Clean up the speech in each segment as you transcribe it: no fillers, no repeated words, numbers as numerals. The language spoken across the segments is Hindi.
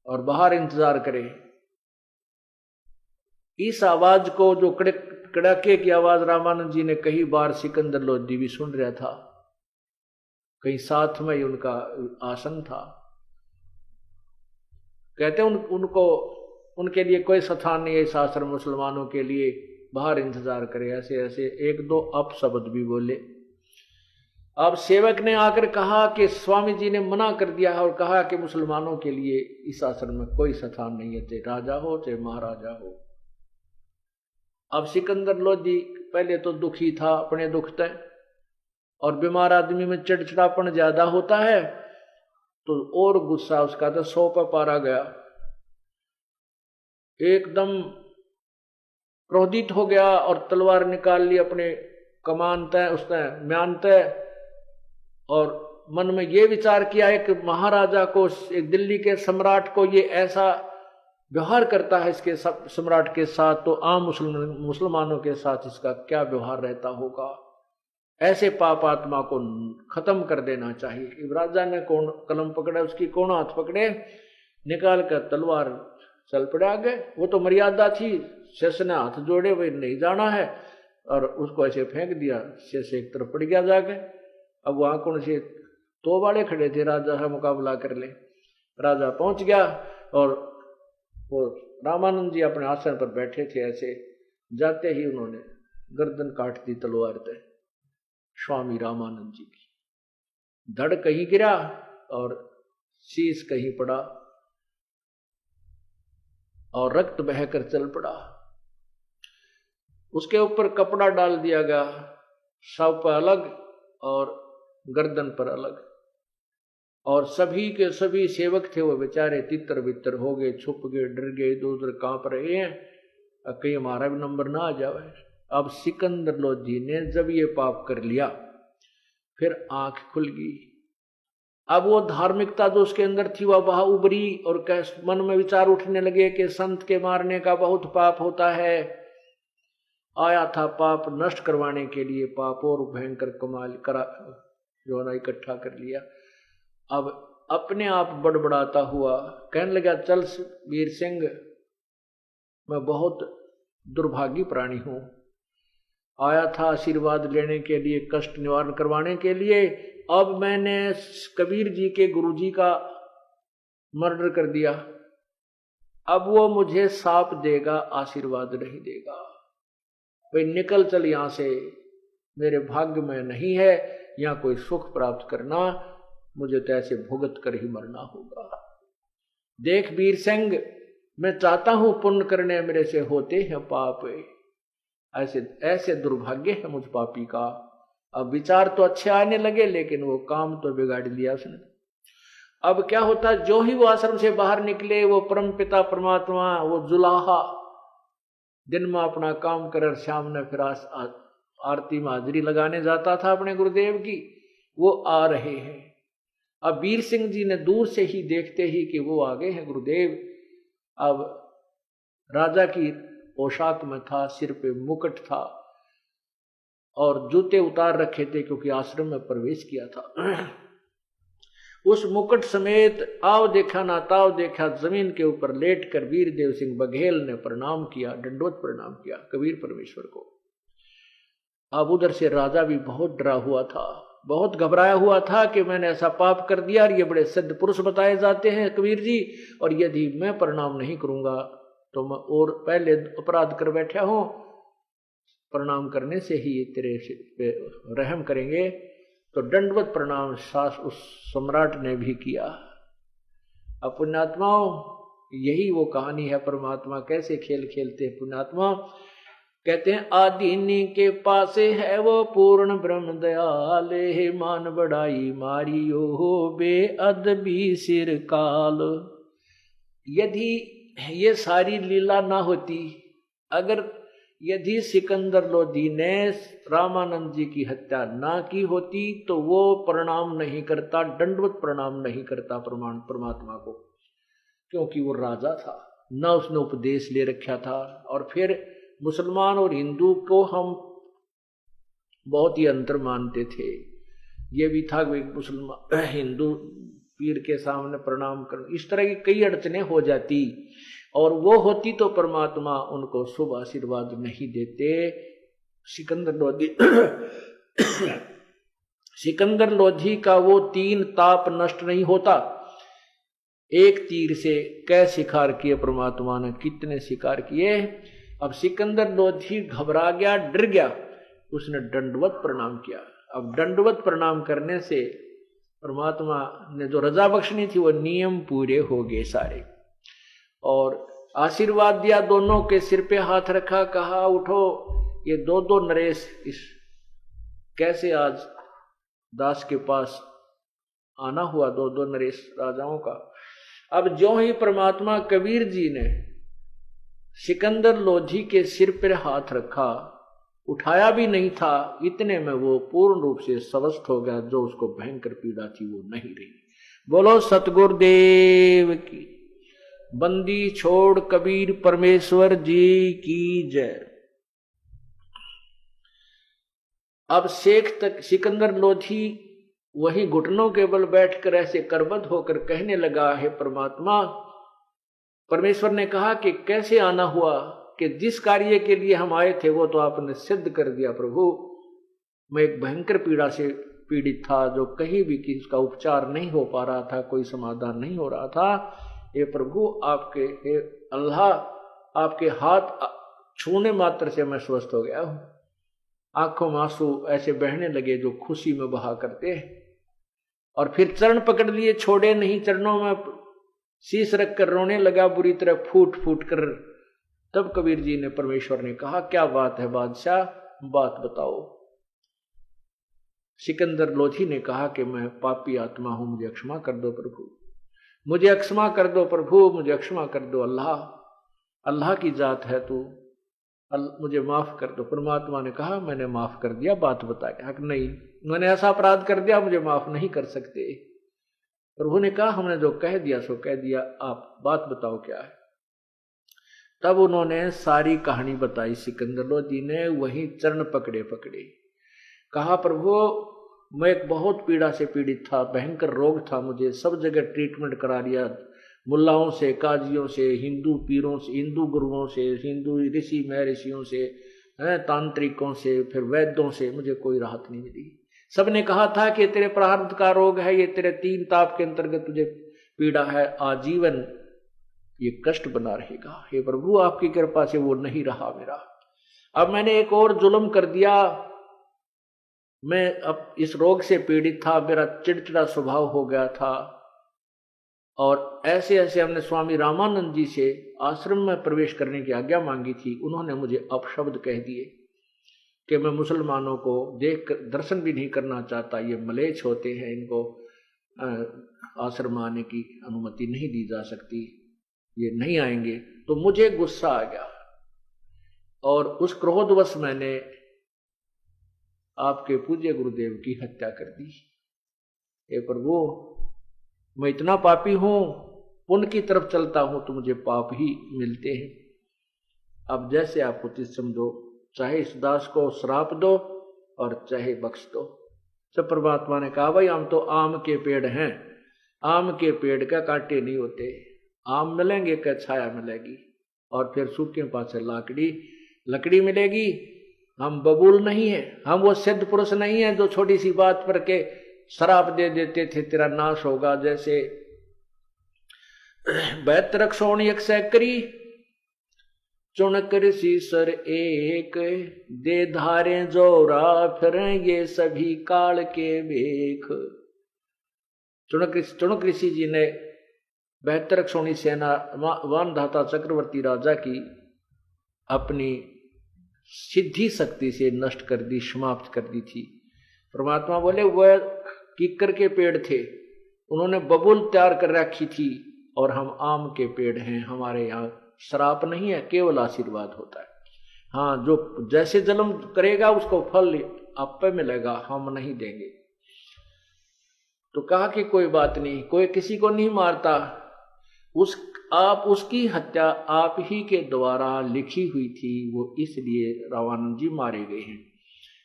और बाहर इंतजार करे। इस आवाज को, जो कड़ाके की आवाज रामानंद जी ने कई बार सिकंदर लोधी भी सुन रहा था, कहीं साथ में ही उनका आसन था। कहते हैं उनको उनके लिए कोई स्थान नहीं है इस आश्रम, मुसलमानों के लिए बाहर इंतजार करे। ऐसे ऐसे एक दो अपशब्द भी बोले। अब सेवक ने आकर कहा कि स्वामी जी ने मना कर दिया है और कहा कि मुसलमानों के लिए इस आश्रम में कोई स्थान नहीं है, चाहे राजा हो चाहे महाराजा हो। अब सिकंदर लोधी पहले तो दुखी था अपने दुख से, और बीमार आदमी में चिड़चिड़ापन ज्यादा होता है तो और गुस्सा उसका तो 100 पे पारा गया। एकदम क्रोधित हो गया और तलवार निकाल ली अपने कमान तय उसने म्यान तय, और मन में ये विचार किया है कि महाराजा को, एक दिल्ली के सम्राट को ये ऐसा व्यवहार करता है इसके सम्राट के साथ, तो आम मुसलमानों के साथ इसका क्या व्यवहार रहता होगा। ऐसे पाप आत्मा को खत्म कर देना चाहिए। राजा ने कौन कलम पकड़ा, उसकी कौन हाथ पकड़े, निकाल कर तलवार चल पड़े आगे। वो तो मर्यादा थी, शेष ने हाथ जोड़े, वही नहीं जाना है, और उसको ऐसे फेंक दिया। शेष एक तरफ पड़ गया जाके। अब वहां कौन से तो वाले खड़े थे, राजा का मुकाबला कर ले। राजा पहुंच गया और वो रामानंद जी अपने आसन पर बैठे थे। ऐसे जाते ही उन्होंने गर्दन काट दी तलवार से स्वामी रामानंद जी की। धड़ कहीं गिरा और शीश कहीं पड़ा और रक्त बहकर चल पड़ा। उसके ऊपर कपड़ा डाल दिया गया, शव पर अलग और गर्दन पर अलग, और सभी के सभी सेवक थे वो बेचारे तितर बितर हो गए, छुप गए, डर गए, इधर उधर कांप रहे हैं, कहीं हमारा भी नंबर ना आ जाए। अब सिकंदर लोधी ने जब ये पाप कर लिया फिर आंख खुल गई। अब वो धार्मिकता जो उसके अंदर थी वह बाहर उभरी, और मन में विचार उठने लगे कि संत के मारने का बहुत पाप होता है। आया था पाप नष्ट करवाने के लिए, पाप और भयंकर कमाल करा जो ना इकट्ठा कर लिया। अब अपने आप बड़बड़ाता हुआ कहने लगा, चल वीर सिंह, मैं बहुत दुर्भागी प्राणी हूं, आया था आशीर्वाद लेने के लिए, कष्ट निवारण करवाने के लिए। अब मैंने कबीर जी के गुरुजी का मर्डर कर दिया, अब वो मुझे साप देगा, आशीर्वाद नहीं देगा। भाई निकल चल यहां से, मेरे भाग्य में नहीं है यहां कोई सुख प्राप्त करना, मुझे तो ऐसे भुगत कर ही मरना होगा। देख वीर सिंह, मैं चाहता हूं पुण्य करने मेरे से होते हैं पाप, ऐसे ऐसे दुर्भाग्य है मुझ पापी का। अब विचार तो अच्छे आने लगे लेकिन वो काम तो बिगाड़ लिया उसने। अब क्या होता, जो ही वो आश्रम से बाहर निकले, वो परम पिता परमात्मा, वो जुलाहा दिन में अपना काम कर, शाम ने फिर आरती में हाजिरी लगाने जाता था अपने गुरुदेव की, वो आ रहे हैं। अब वीर सिंह जी ने दूर से ही देखते ही कि वो आ गए हैं गुरुदेव। अब राजा की पोशाक में था, सिर पे मुकुट था और जूते उतार रखे थे क्योंकि आश्रम में प्रवेश किया था। उस मुकुट समेत आव देखा ना ताव देखा, जमीन के ऊपर लेट कर वीरदेव सिंह बघेल ने प्रणाम किया, दंडवत प्रणाम किया कबीर परमेश्वर को। अब उधर से राजा भी बहुत डरा हुआ था, बहुत घबराया हुआ था कि मैंने ऐसा पाप कर दिया, और ये बड़े सिद्ध पुरुष बताए जाते हैं कबीर जी, और यदि मैं प्रणाम नहीं करूंगा तो मैं और पहले अपराध कर बैठा हूं, प्रणाम करने से ही तेरे पे रहम करेंगे। तो दंडवत प्रणाम सास उस सम्राट ने भी किया। अब पुण्यात्माओं, यही वो कहानी है, परमात्मा कैसे खेल खेलते हैं। पुण्यात्मा कहते हैं, आदीनी के पासे है वो पूर्ण ब्रह्म दयाल, हे मान बढ़ाई मारियो हो बेअदबी सिर काल। यदि ये सारी लीला ना होती, अगर यदि सिकंदर लोधी ने रामानंद जी की हत्या ना की होती तो वो प्रणाम नहीं करता, दंडवत प्रणाम नहीं करता परमात्मा को, क्योंकि वो राजा था, ना उसने उपदेश ले रखा था। और फिर मुसलमान और हिंदू को हम बहुत ही अंतर मानते थे। ये भी था कि मुसलमान हिंदू पीर के सामने प्रणाम कर, इस तरह की कई अड़चने हो जाती, और वो होती तो परमात्मा उनको शुभ आशीर्वाद नहीं देते। सिकंदर लोधी सिकंदर लोधी का वो 3 ताप नष्ट नहीं होता। एक तीर से कै शिकार किए परमात्मा ने, कितने शिकार किए। अब सिकंदर लोधी घबरा गया, डर गया, उसने दंडवत प्रणाम किया। अब दंडवत प्रणाम करने से परमात्मा ने जो रजा बख्शनी थी वो नियम पूरे हो गए सारे, और आशीर्वाद दिया, दोनों के सिर पे हाथ रखा, कहा उठो। ये 2 नरेश इस कैसे आज दास के पास आना हुआ, 2 नरेश राजाओं का। अब जो ही परमात्मा कबीर जी ने सिकंदर लोधी के सिर पर हाथ रखा, उठाया भी नहीं था, इतने में वो पूर्ण रूप से स्वस्थ हो गया। जो उसको भयंकर पीड़ा थी वो नहीं रही। बोलो सतगुरुदेव की। बंदी छोड़ कबीर परमेश्वर जी की जय। अब शेख तक सिकंदर लोधी वही घुटनों के बल बैठकर ऐसे करबद्ध होकर कहने लगा, है परमात्मा। परमेश्वर ने कहा कि कैसे आना हुआ, कि जिस कार्य के लिए हम आए थे वो तो आपने सिद्ध कर दिया प्रभु। मैं एक भयंकर पीड़ा से पीड़ित था, जो कहीं भी किसका उपचार नहीं हो पा रहा था, कोई समाधान नहीं हो रहा था। ये प्रभु आपके, हे अल्लाह, आपके हाथ छूने मात्र से मैं स्वस्थ हो गया हूं। आंखों में आंसू ऐसे बहने लगे जो खुशी में बहा करते, और फिर चरण पकड़ लिए, छोड़े नहीं, चरणों में शीश रखकर रोने लगा बुरी तरह फूट फूट कर। तब कबीर जी ने, परमेश्वर ने कहा, क्या बात है बादशाह, बात बताओ। सिकंदर लोधी ने कहा कि मैं पापी आत्मा हूं, मुझे क्षमा कर दो प्रभु, मुझे क्षमा कर दो प्रभु, मुझे क्षमा कर दो। अल्लाह, अल्लाह की जात है तू, मुझे माफ कर दो। परमात्मा ने कहा, मैंने माफ कर दिया, बात बता। कहा नहीं, मैंने ऐसा अपराध कर दिया, मुझे माफ नहीं कर सकते। प्रभु ने कहा, हमने जो कह दिया सो कह दिया, आप बात बताओ क्या है। तब उन्होंने सारी कहानी बताई। सिकंदर लोधी ने वही चरण पकड़े पकड़े, कहा, प्रभु मैं एक बहुत पीड़ा से पीड़ित था, भयंकर रोग था, मुझे सब जगह ट्रीटमेंट करा लिया, मुल्लाओं से, काजियों से, हिंदू पीरों से, हिंदू गुरुओं से, हिंदू ऋषि महर्षियों से, तांत्रिकों से, फिर वैद्यों से, मुझे कोई राहत नहीं मिली। सबने कहा था कि तेरे प्रारब्ध का रोग है, ये तेरे 3 ताप के अंतर्गत तुझे पीड़ा है, आजीवन ये कष्ट बना रहेगा। हे प्रभु आपकी कृपा से वो नहीं रहा मेरा। अब मैंने एक और जुल्म कर दिया, मैं अब इस रोग से पीड़ित था, मेरा चिड़चिड़ा स्वभाव हो गया था, और ऐसे ऐसे हमने स्वामी रामानंद जी से आश्रम में प्रवेश करने की आज्ञा मांगी थी। उन्होंने मुझे अपशब्द कह दिए कि मैं मुसलमानों को देख कर दर्शन भी नहीं करना चाहता, ये मलेच्छ होते हैं, इनको आश्रम आने की अनुमति नहीं दी जा सकती, ये नहीं आएंगे। तो मुझे गुस्सा आ गया, और उस क्रोधवश मैंने आपके पूज्य गुरुदेव की हत्या कर दी। हे प्रभु मैं इतना पापी हूं, पुण्य की तरफ चलता हूं तो मुझे पाप ही मिलते हैं। अब जैसे आप उचित समझो, चाहे इस दास को श्राप दो और चाहे बख्श दो। सब परमात्मा ने कहा, भाई हम तो आम के पेड़ हैं, आम के पेड़ का कांटे नहीं होते, आम मिलेंगे क्या छाया मिलेगी, और फिर सूखे पास लकड़ी मिलेगी। हम बबूल नहीं है, हम वो सिद्ध पुरुष नहीं है जो छोटी सी बात पर के शराप दे देते थे तेरा नाश होगा। जैसे 72 सोन 100 करी, चुनकर सीसर एक, दे धारे जोरा फिर ये सभी काल के भेख। चुनक ऋषि जी ने 72 सोनी सेना वानधाता चक्रवर्ती राजा की अपनी सिद्धि शक्ति से नष्ट कर दी, समाप्त कर दी थी। परमात्मा बोले वह कीकर के पेड़ थे, उन्होंने बबूल तैयार कर रखी थी, और हम आम के पेड़ हैं, हमारे यहाँ श्राप नहीं है, केवल आशीर्वाद होता है। हाँ, जो जैसे जन्म करेगा उसको फल आप पे मिलेगा, हम नहीं देंगे। तो कहा कि कोई बात नहीं, कोई किसी को नहीं मारता, आप उसकी हत्या आप ही के द्वारा लिखी हुई थी, वो इसलिए रामानंद जी मारे गए हैं।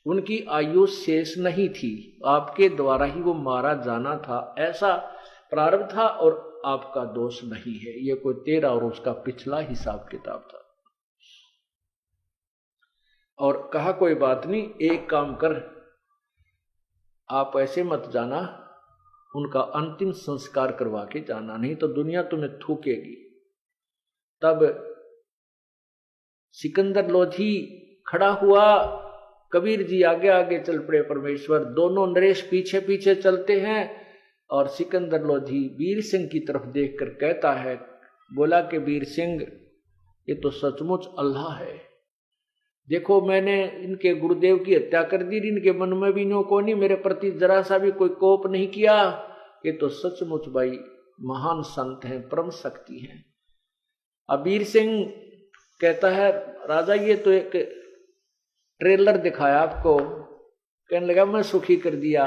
उनकी आयु शेष नहीं थी, आपके द्वारा ही वो मारा जाना था। ऐसा प्रारब्ध था और आपका दोष नहीं है। ये कोई तेरा और उसका पिछला हिसाब किताब था। और कहा कोई बात नहीं, एक काम कर, आप ऐसे मत जाना, उनका अंतिम संस्कार करवा के जाना, नहीं तो दुनिया तुम्हें थूकेगी। तब सिकंदर लोधी खड़ा हुआ, कबीर जी आगे आगे चल पड़े, परमेश्वर दोनों नरेश पीछे पीछे चलते हैं। और सिकंदर लोधी वीर सिंह की तरफ देखकर कहता है, बोला कि वीर सिंह, ये तो सचमुच अल्लाह है। देखो मैंने इनके गुरुदेव की हत्या कर दी, इनके मन में भी नो को नहीं, मेरे प्रति जरा सा भी कोई कोप नहीं किया। ये तो सचमुच भाई महान संत हैं, परम शक्ति हैं। अब वीर सिंह कहता है, राजा ये तो एक ट्रेलर दिखाया आपको। कहने लगा मैं सुखी कर दिया।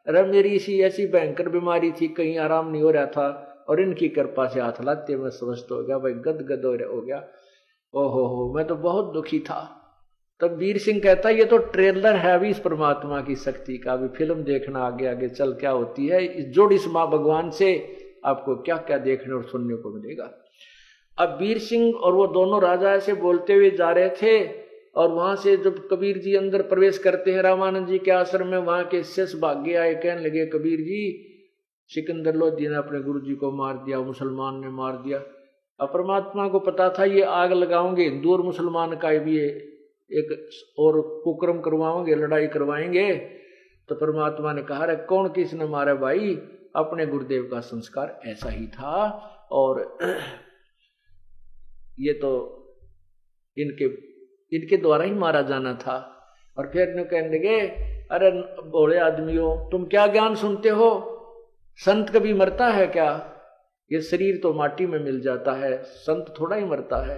अरे मेरी इसी ऐसी भयंकर बीमारी थी, कहीं आराम नहीं हो रहा था, और इनकी कृपा से हाथ लाते मैं स्वस्थ हो गया भाई, गदगद हो गया। ओहो मैं तो बहुत दुखी था। तब वीर सिंह कहता है, ये तो ट्रेलर है अभी इस परमात्मा की शक्ति का, अभी फिल्म देखना आगे आगे चल क्या होती है। जुड़ इस माँ भगवान से, आपको क्या क्या देखने और सुनने को मिलेगा। अब वीर सिंह और वो दोनों राजा ऐसे बोलते हुए जा रहे थे, और वहां से जब कबीर जी अंदर प्रवेश करते हैं रामानंद जी के आश्रम में, वहां के शिष्य भाग्य आए, कहने लगे कबीर जी, सिकंदर लोधी ने अपने गुरु जी को मार दिया, मुसलमान ने मार दिया। अब परमात्मा को पता था ये आग लगाओगे, हिंदू और मुसलमान का भी एक और कुकर्म करवाओगे, लड़ाई करवाएंगे। तो परमात्मा ने कहा, रे कौन किसने मारा भाई, अपने गुरुदेव का संस्कार ऐसा ही था, और ये तो इनके द्वारा ही मारा जाना था। और फिर कहने लगे, अरे भोले आदमियों, तुम क्या ज्ञान सुनते हो, संत कभी मरता है क्या? ये शरीर तो माटी में मिल जाता है, संत थोड़ा ही मरता है।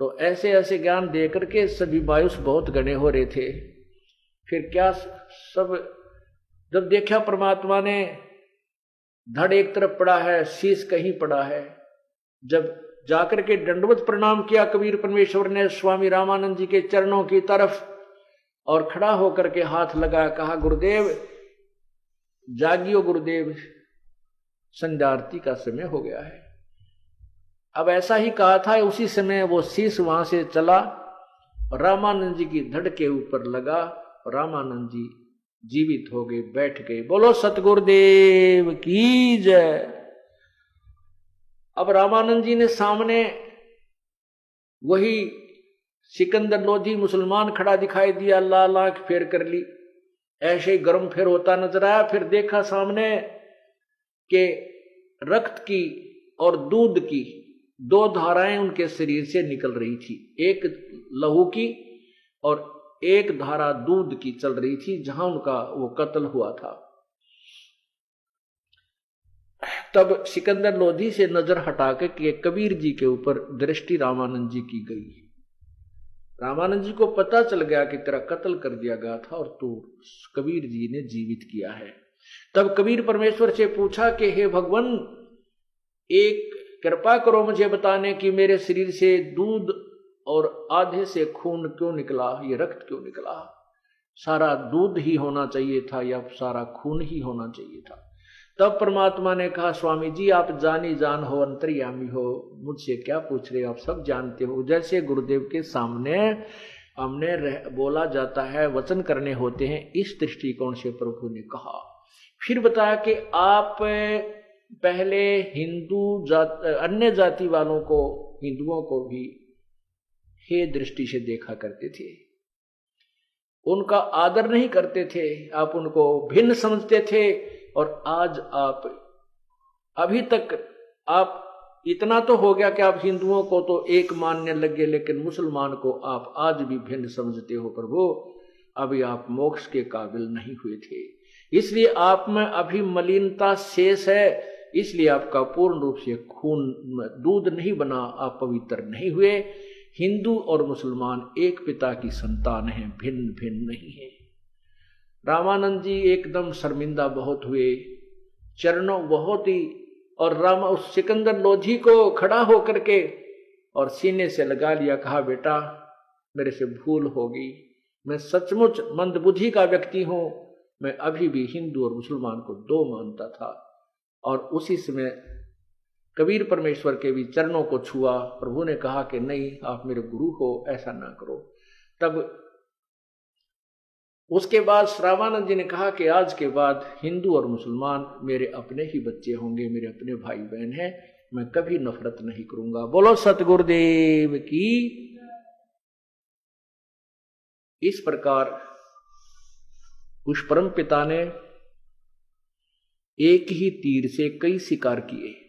तो ऐसे ऐसे ज्ञान दे करके सभी मायूस बहुत गणे हो रहे थे। फिर क्या सब जब देखा परमात्मा ने, धड़ एक तरफ पड़ा है, शीश कहीं पड़ा है। जब जाकर के दंडवत प्रणाम किया कबीर परमेश्वर ने स्वामी रामानंद जी के चरणों की तरफ, और खड़ा होकर के हाथ लगाया, कहा गुरुदेव जागियो गुरुदेव, संध्या आरती का समय हो गया है। अब ऐसा ही कहा था, उसी समय वो शीश वहां से चला, रामानंद जी की धड़ के ऊपर लगा, और रामानंद जी जीवित हो गए, बैठ गए। बोलो सतगुरुदेव की जय। अब रामानंद जी ने सामने वही सिकंदर लोधी मुसलमान खड़ा दिखाई दिया, लाल आंख फेर कर ली, ऐसे ही गर्म फेर होता नजर आया। फिर देखा सामने के रक्त की और दूध की दो धाराएं उनके शरीर से निकल रही थी, एक लहू की और एक धारा दूध की चल रही थी, जहां उनका वो कत्ल हुआ था। तब सिकंदर लोधी से नजर हटा के कबीर जी के ऊपर दृष्टि रामानंद जी की गई। रामानंद जी को पता चल गया कि तेरा कत्ल कर दिया गया था और तू कबीर जी ने जीवित किया है। तब कबीर परमेश्वर से पूछा कि हे भगवान, एक कृपा करो मुझे बताने कि मेरे शरीर से दूध और आधे से खून क्यों निकला, ये रक्त क्यों निकला? सारा दूध ही होना चाहिए था या सारा खून ही होना चाहिए था? तब परमात्मा ने कहा, स्वामी जी आप जानी जान हो, अंतर्यामी हो, मुझसे क्या पूछ रहे हो, आप सब जानते हो। जैसे गुरुदेव के सामने हमने बोला जाता है, वचन करने होते हैं, इस दृष्टिकोण से प्रभु ने कहा। फिर बताया कि आप पहले अन्य जाति वालों को, हिंदुओं को भी हे दृष्टि से देखा करते थे, उनका आदर नहीं करते थे, आप उनको भिन्न समझते थे। और आज आप अभी तक आप इतना तो हो गया कि आप हिंदुओं को तो एक मानने लगे, लेकिन मुसलमान को आप आज भी भिन्न समझते हो। प्रभु अभी आप मोक्ष के काबिल नहीं हुए थे, इसलिए आप में अभी मलिनता शेष है, इसलिए आपका पूर्ण रूप से खून दूध नहीं बना, आप पवित्र नहीं हुए। हिंदू और मुसलमान एक पिता की संतान हैं, भिन्न भिन्न नहीं है। रामानंद जी एकदम शर्मिंदा बहुत हुए, चरणों बहुत ही, और उस सिकंदर लोधी को खड़ा होकर के और सीने से लगा लिया, कहा बेटा मेरे से भूल हो गई, मैं सचमुच मंदबुद्धि का व्यक्ति हूं, मैं अभी भी हिंदू और मुसलमान को दो मानता था। और उसी समय कबीर परमेश्वर के भी चरणों को छुआ। प्रभु ने कहा कि नहीं, आप मेरे गुरु हो, ऐसा ना करो। तब उसके बाद श्रावानंद जी ने कहा कि आज के बाद हिंदू और मुसलमान मेरे अपने ही बच्चे होंगे, मेरे अपने भाई बहन हैं, मैं कभी नफरत नहीं करूंगा। बोलो सतगुरुदेव की। इस प्रकार उस परम पिता ने एक ही तीर से कई शिकार किए।